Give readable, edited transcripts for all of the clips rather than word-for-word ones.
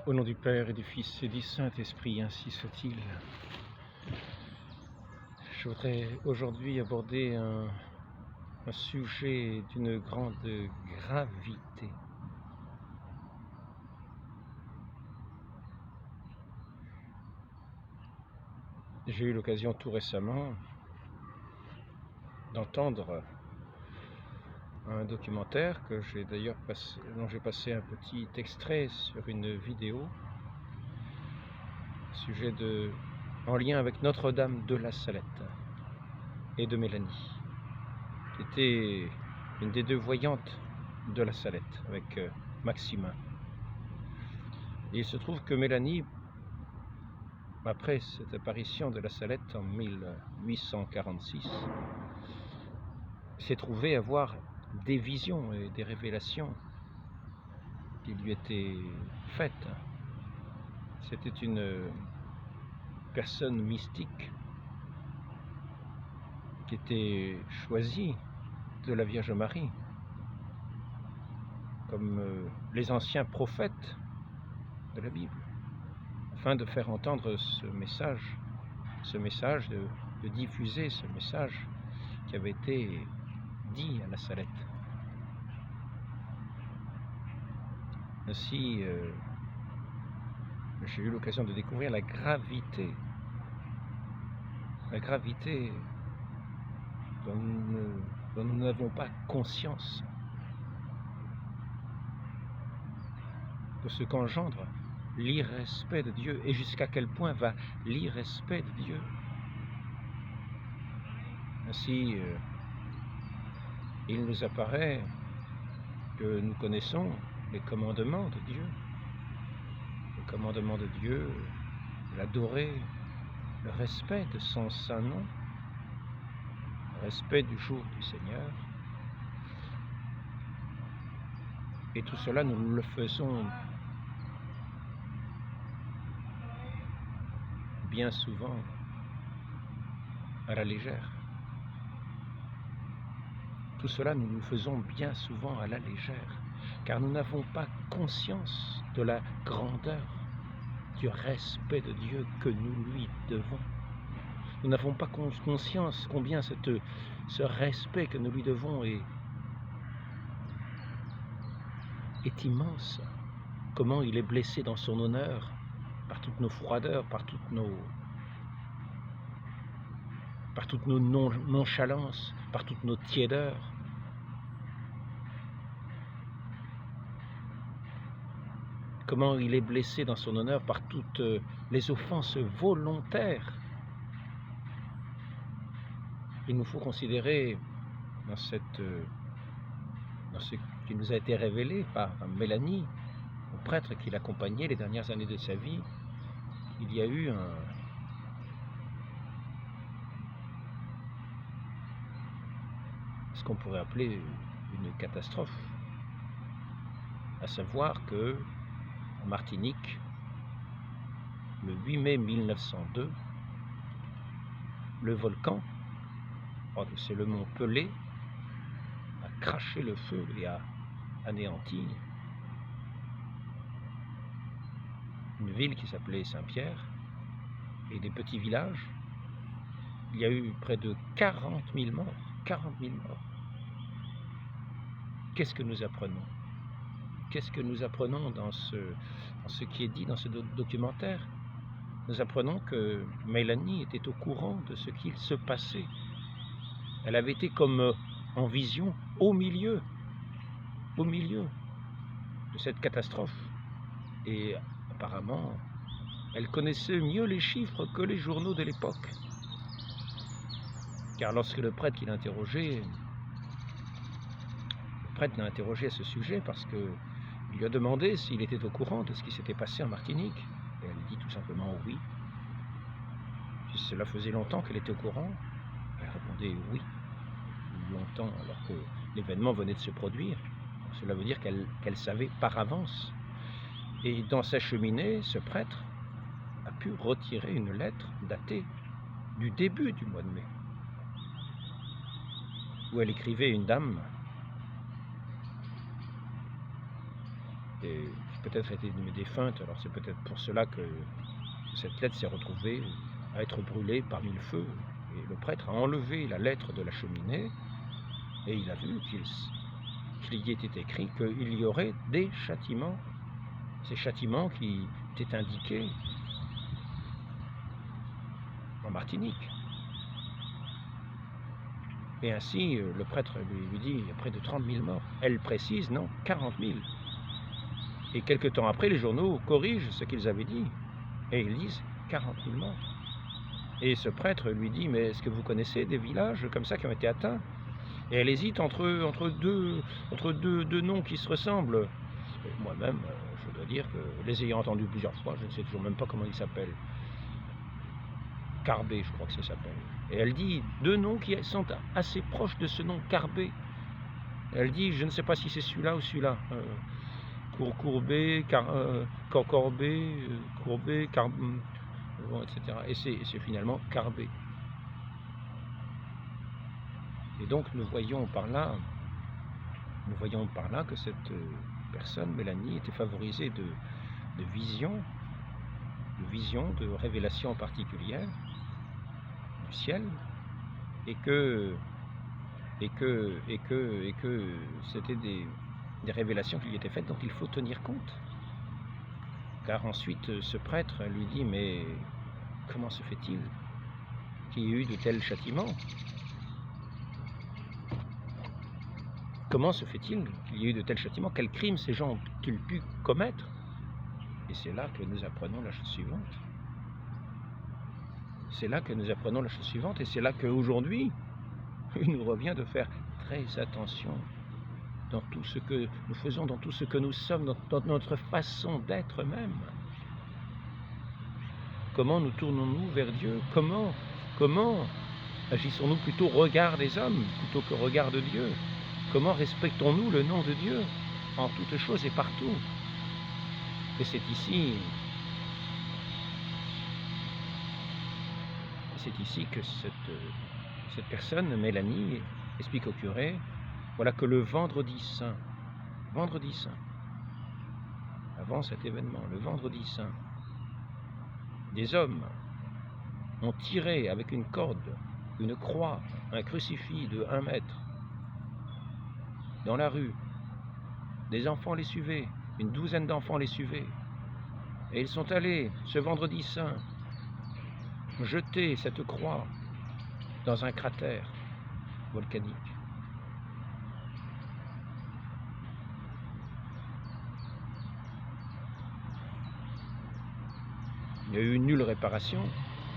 Au nom du Père et du Fils et du Saint-Esprit, ainsi soit-il. Je voudrais aujourd'hui aborder un sujet d'une grande gravité. J'ai eu l'occasion tout récemment d'entendre un documentaire dont j'ai passé un petit extrait sur une vidéo, sujet en lien avec Notre-Dame de la Salette et de Mélanie, qui était une des deux voyantes de la Salette avec Maximin. Et il se trouve que Mélanie, après cette apparition de la Salette en 1846, s'est trouvée avoir des visions et des révélations qui lui étaient faites. C'était une personne mystique qui était choisie de la Vierge Marie, comme les anciens prophètes de la Bible, afin de faire entendre ce message, de diffuser ce message qui avait été dit à la Salette. Ainsi, j'ai eu l'occasion de découvrir la gravité dont nous n'avons pas conscience de ce qu'engendre l'irrespect de Dieu et jusqu'à quel point va l'irrespect de Dieu. Ainsi, il nous apparaît que nous connaissons les commandements de Dieu, l'adorer, le respect de son saint nom, le respect du jour du Seigneur. Et tout cela, nous le faisons bien souvent à la légère. Tout cela, nous le faisons bien souvent à la légère, car nous n'avons pas conscience de la grandeur du respect de Dieu que nous lui devons. Nous n'avons pas conscience combien ce respect que nous lui devons est immense. Comment il est blessé dans son honneur par toutes nos froideurs, par toutes nos nonchalances, par toutes nos tiédeurs. Comment il est blessé dans son honneur par toutes les offenses volontaires. Il nous faut considérer dans ce qui nous a été révélé par Mélanie, au prêtre qui l'accompagnait les dernières années de sa vie, il y a eu ce qu'on pourrait appeler une catastrophe, à savoir que en Martinique, le 8 mai 1902, le volcan, c'est le mont Pelée, a craché le feu et a anéanti une ville qui s'appelait Saint-Pierre et des petits villages. Il y a eu près de 40 000 morts. 40 000 morts. Qu'est-ce que nous apprenons? Qu'est-ce que nous apprenons dans ce qui est dit dans ce documentaire? Nous apprenons que Mélanie était au courant de ce qu'il se passait. Elle avait été comme en vision au milieu de cette catastrophe. Et apparemment, elle connaissait mieux les chiffres que les journaux de l'époque. Car lorsque le prêtre l'a interrogé à ce sujet parce qu'il lui a demandé s'il était au courant de ce qui s'était passé en Martinique. Et elle dit tout simplement oui. Puis cela faisait longtemps qu'elle était au courant. Elle répondait oui. Longtemps, alors que l'événement venait de se produire. Cela veut dire qu'elle savait par avance. Et dans sa cheminée, ce prêtre a pu retirer une lettre datée du début du mois de mai, où elle écrivait une dame, et peut-être été défunte, alors c'est peut-être pour cela que cette lettre s'est retrouvée à être brûlée parmi le feu. Et le prêtre a enlevé la lettre de la cheminée et il a vu qu'il y était écrit qu'il y aurait des châtiments. Ces châtiments qui étaient indiqués en Martinique. Et ainsi, le prêtre lui dit, il y a près de 30 000 morts. Elle précise, non, 40 000. Et quelque temps après, les journaux corrigent ce qu'ils avaient dit. Et ils disent 40 000 morts. Et ce prêtre lui dit, mais est-ce que vous connaissez des villages comme ça qui ont été atteints? Et elle hésite entre deux noms qui se ressemblent. Moi-même, je dois dire que les ayant entendus plusieurs fois, je ne sais toujours même pas comment ils s'appellent. Carbet, je crois que ça s'appelle. Et elle dit deux noms qui sont assez proches de ce nom, Carbet. Elle dit, je ne sais pas si c'est celui-là ou celui-là. Courbet, Corcorbet, Courbet, bon, etc. Et c'est finalement Carbet. Et donc nous voyons par là que cette personne, Mélanie, était favorisée de visions, de révélations particulières du ciel, et que c'était des révélations qui lui étaient faites dont il faut tenir compte. Car ensuite ce prêtre lui dit, mais comment se fait-il qu'il y ait eu de tels châtiments? Comment se fait-il qu'il y ait eu de tels châtiments? Quels crimes ces gens ont-ils pu commettre? Et c'est là que nous apprenons la chose suivante. C'est là que nous apprenons la chose suivante, et c'est là qu'aujourd'hui, il nous revient de faire très attention dans tout ce que nous faisons, dans tout ce que nous sommes, dans notre façon d'être même. Comment nous tournons-nous vers Dieu? Comment agissons-nous plutôt regard des hommes plutôt que regard de Dieu? Comment respectons-nous le nom de Dieu en toutes choses et partout? Et c'est ici que cette personne, Mélanie, explique au curé, voilà que le vendredi saint, avant cet événement, le vendredi saint, des hommes ont tiré avec une corde, une croix, un crucifix de 1 mètre dans la rue. Des enfants les suivaient, une douzaine d'enfants les suivaient. Et ils sont allés, ce vendredi saint, jeter cette croix dans un cratère volcanique. Il n'y a eu nulle réparation.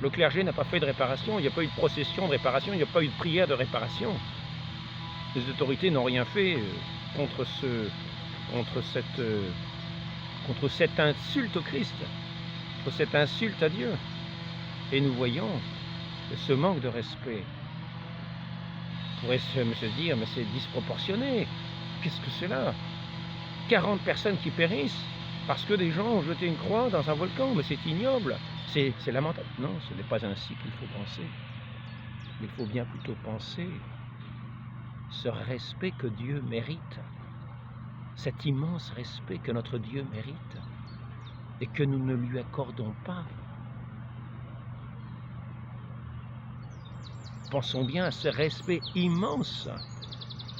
Le clergé n'a pas fait de réparation, il n'y a pas eu de procession de réparation, il n'y a pas eu de prière de réparation. Les autorités n'ont rien fait contre cette insulte au Christ, contre cette insulte à Dieu. Et nous voyons ce manque de respect. On pourrait se dire, mais c'est disproportionné. Qu'est-ce que c'est là? 40 personnes qui périssent parce que des gens ont jeté une croix dans un volcan, mais c'est ignoble, c'est lamentable. Non, ce n'est pas ainsi qu'il faut penser. Il faut bien plutôt penser ce respect que Dieu mérite, cet immense respect que notre Dieu mérite et que nous ne lui accordons pas. Pensons bien à ce respect immense,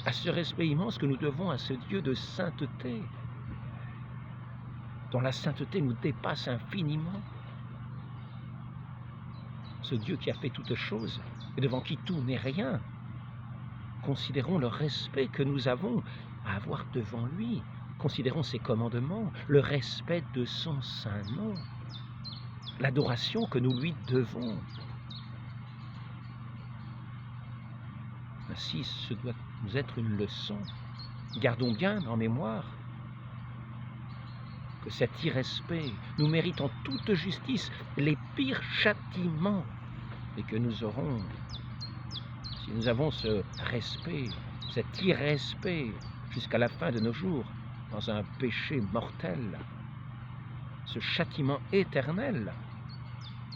que nous devons à ce Dieu de sainteté, dont la sainteté nous dépasse infiniment. Ce Dieu qui a fait toutes choses et devant qui tout n'est rien. Considérons le respect que nous avons à avoir devant lui. Considérons ses commandements, le respect de son saint nom, l'adoration que nous lui devons. Ainsi, ce doit nous être une leçon. Gardons bien en mémoire que cet irrespect nous mérite en toute justice les pires châtiments et que nous aurons, si nous avons ce respect, cet irrespect jusqu'à la fin de nos jours, dans un péché mortel, ce châtiment éternel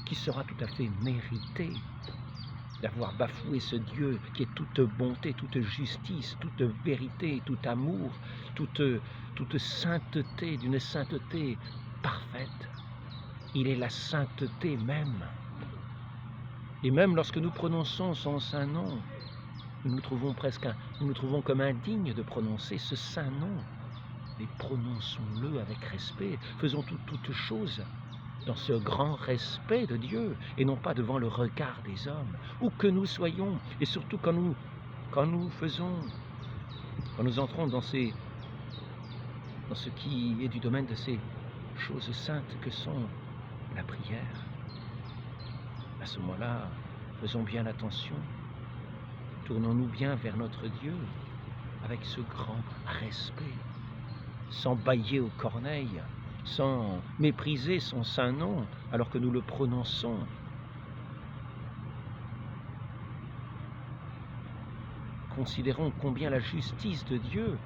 qui sera tout à fait mérité d'avoir bafoué ce Dieu qui est toute bonté, toute justice, toute vérité, tout amour, toute sainteté, d'une sainteté parfaite. Il est la sainteté même. Et même lorsque nous prononçons son saint nom, nous nous trouvons comme indignes de prononcer ce saint nom. Mais prononçons-le avec respect, faisons toutes choses dans ce grand respect de Dieu, et non pas devant le regard des hommes, où que nous soyons, et surtout quand nous entrons dans ce qui est du domaine de ces choses saintes que sont la prière. À ce moment-là, faisons bien attention, tournons-nous bien vers notre Dieu, avec ce grand respect, sans bâiller aux corneilles, sans mépriser son saint nom, alors que nous le prononçons. Considérons combien la justice de Dieu,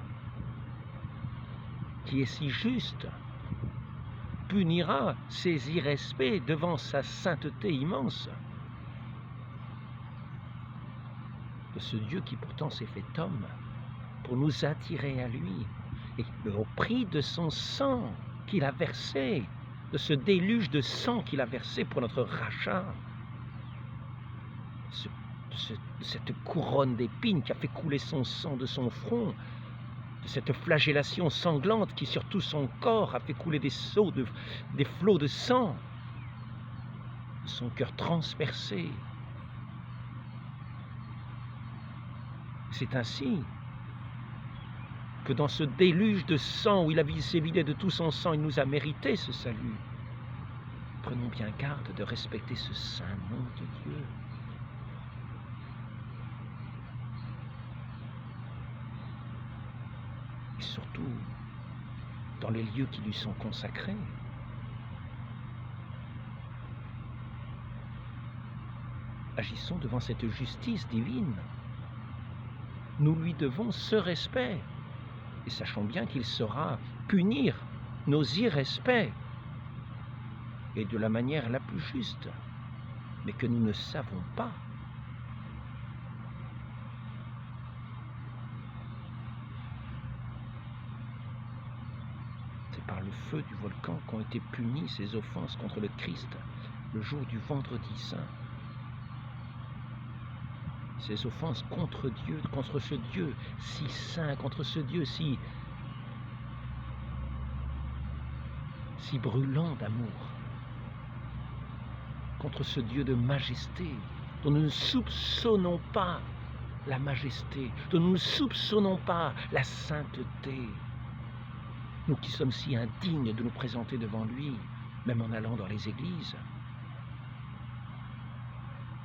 qui est si juste, punira ces irrespects devant sa sainteté immense. De ce Dieu qui pourtant s'est fait homme pour nous attirer à lui, et au prix de son sang qu'il a versé, de ce déluge de sang qu'il a versé pour notre rachat, cette couronne d'épines qui a fait couler son sang de son front, de cette flagellation sanglante qui sur tout son corps a fait couler des flots de sang, de son cœur transpercé. C'est ainsi que dans ce déluge de sang où il s'est vidé de tout son sang, il nous a mérité ce salut. Prenons bien garde de respecter ce saint nom de Dieu. Et surtout, dans les lieux qui lui sont consacrés. Agissons devant cette justice divine. Nous lui devons ce respect. Et sachons bien qu'il saura punir nos irrespects, et de la manière la plus juste, mais que nous ne savons pas. C'est par le feu du volcan qu'ont été punies ces offenses contre le Christ le jour du vendredi saint. Ces offenses contre Dieu, contre ce Dieu si saint, contre ce Dieu si brûlant d'amour, contre ce Dieu de majesté, dont nous ne soupçonnons pas la majesté, dont nous ne soupçonnons pas la sainteté. Nous qui sommes si indignes de nous présenter devant lui, même en allant dans les églises.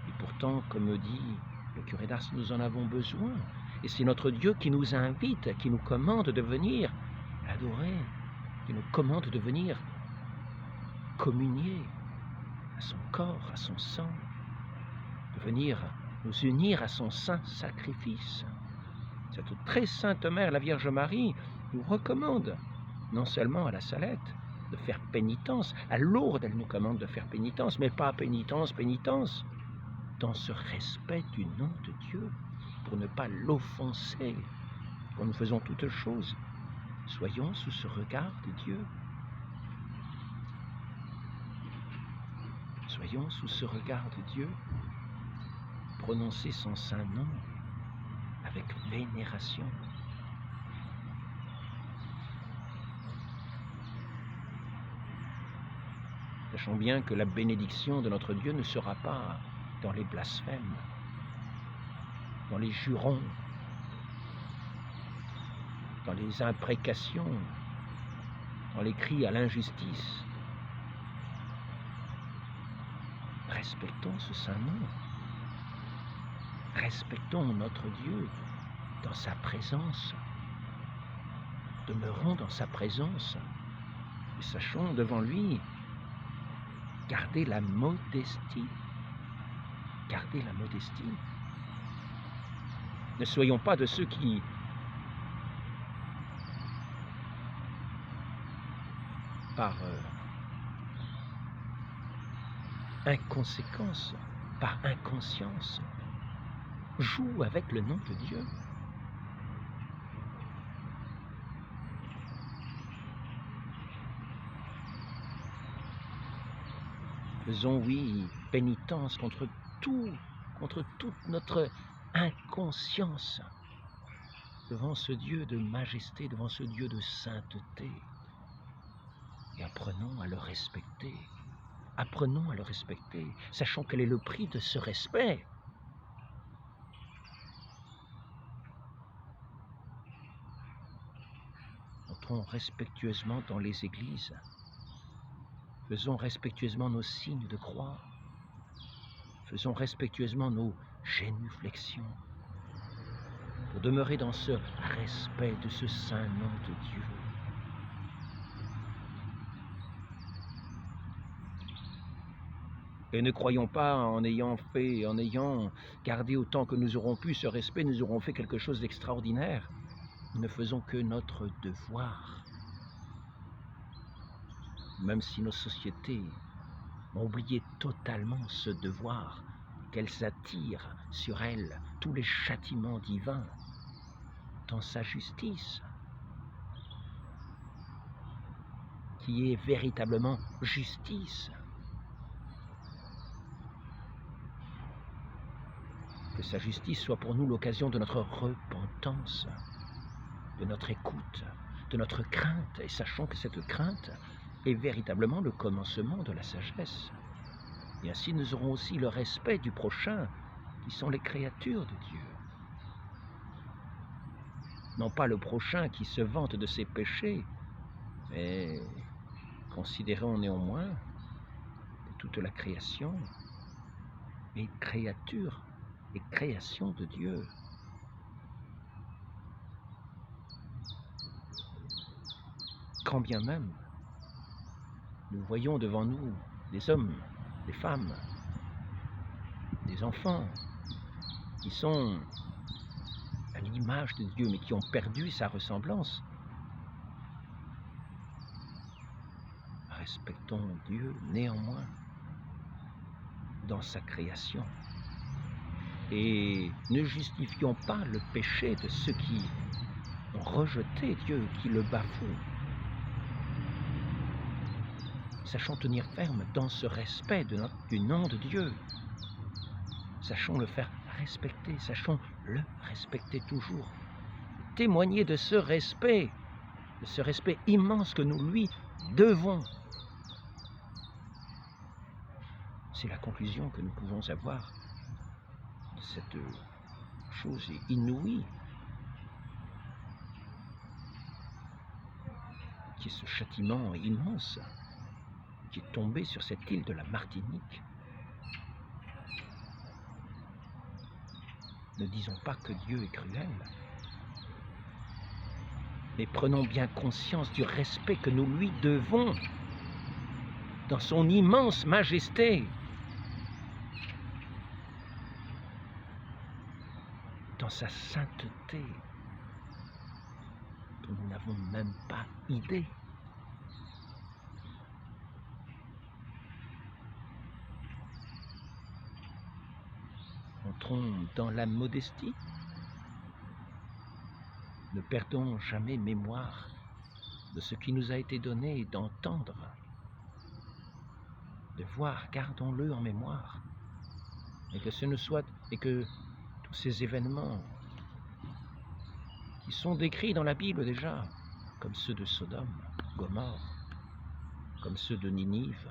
Et pourtant, comme me dit le curé d'Ars, nous en avons besoin. Et c'est notre Dieu qui nous invite, qui nous commande de venir l'adorer, qui nous commande de venir communier à son corps, à son sang, de venir nous unir à son saint sacrifice. Cette très sainte mère, la Vierge Marie, nous recommande, non seulement à la Salette, de faire pénitence, à Lourdes, elle nous commande de faire pénitence, mais pas pénitence, dans ce respect du nom de Dieu, pour ne pas l'offenser. Quand nous faisons toutes choses, soyons sous ce regard de Dieu. Soyons sous ce regard de Dieu, prononcez son saint nom avec vénération. Sachons bien que la bénédiction de notre Dieu ne sera pas dans les blasphèmes, dans les jurons, dans les imprécations, dans les cris à l'injustice. Respectons ce saint nom. Respectons notre Dieu dans sa présence. Demeurons dans sa présence et sachons devant lui garder la modestie. Gardez la modestie. Ne soyons pas de ceux qui par inconséquence, par inconscience, joue avec le nom de Dieu. Faisons, oui, pénitence contre toute notre inconscience devant ce Dieu de majesté, devant ce Dieu de sainteté. Et apprenons à le respecter. Apprenons à le respecter, sachant quel est le prix de ce respect. Entrons respectueusement dans les églises. Faisons respectueusement nos signes de croix. Faisons respectueusement nos génuflexions pour demeurer dans ce respect de ce saint nom de Dieu. Et ne croyons pas en ayant gardé autant que nous aurons pu ce respect, nous aurons fait quelque chose d'extraordinaire. Nous ne faisons que notre devoir. Même si nos sociétés ont oublié totalement ce devoir, qu'elles attirent sur elles tous les châtiments divins dans sa justice, qui est véritablement justice. Que sa justice soit pour nous l'occasion de notre repentance, de notre écoute, de notre crainte, et sachons que cette crainte est véritablement le commencement de la sagesse. Et ainsi nous aurons aussi le respect du prochain, qui sont les créatures de Dieu. Non pas le prochain qui se vante de ses péchés, mais considérons néanmoins que toute la création est créature et création de Dieu. Quand bien même nous voyons devant nous des hommes, des femmes, des enfants qui sont à l'image de Dieu mais qui ont perdu sa ressemblance, respectons Dieu néanmoins dans sa création et ne justifions pas le péché de ceux qui ont rejeté Dieu, qui le bafouent. Sachons tenir ferme dans ce respect du nom de Dieu. Sachons le faire respecter, sachons le respecter toujours. Témoigner de ce respect immense que nous lui devons. C'est la conclusion que nous pouvons avoir de cette chose inouïe qui est ce châtiment immense qui est tombé sur cette île de la Martinique. Ne disons pas que Dieu est cruel, mais prenons bien conscience du respect que nous lui devons dans son immense majesté, dans sa sainteté, dont nous n'avons même pas idée. Entrons dans la modestie. Ne perdons jamais mémoire de ce qui nous a été donné d'entendre, de voir, gardons-le en mémoire, et que tous ces événements qui sont décrits dans la Bible déjà, comme ceux de Sodome, Gomorrhe, comme ceux de Ninive,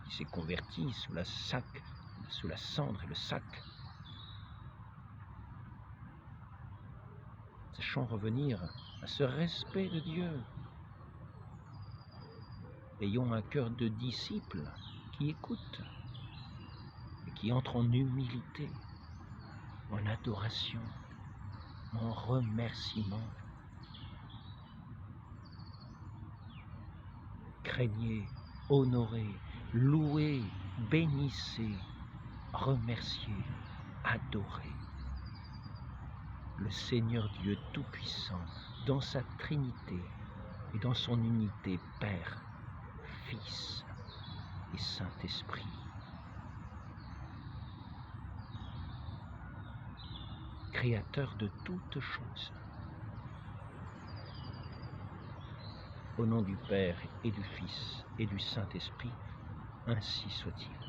qui s'est converti sous la cendre et le sac. Sachons revenir à ce respect de Dieu. Ayons un cœur de disciple qui écoute et qui entre en humilité, en adoration, en remerciement. Craignez, honorez, louez, bénissez, remerciez, adorez le Seigneur Dieu Tout-Puissant dans sa Trinité et dans son unité Père, Fils et Saint-Esprit. créateur de toutes choses. Au nom du Père et du Fils et du Saint-Esprit, ainsi soit-il.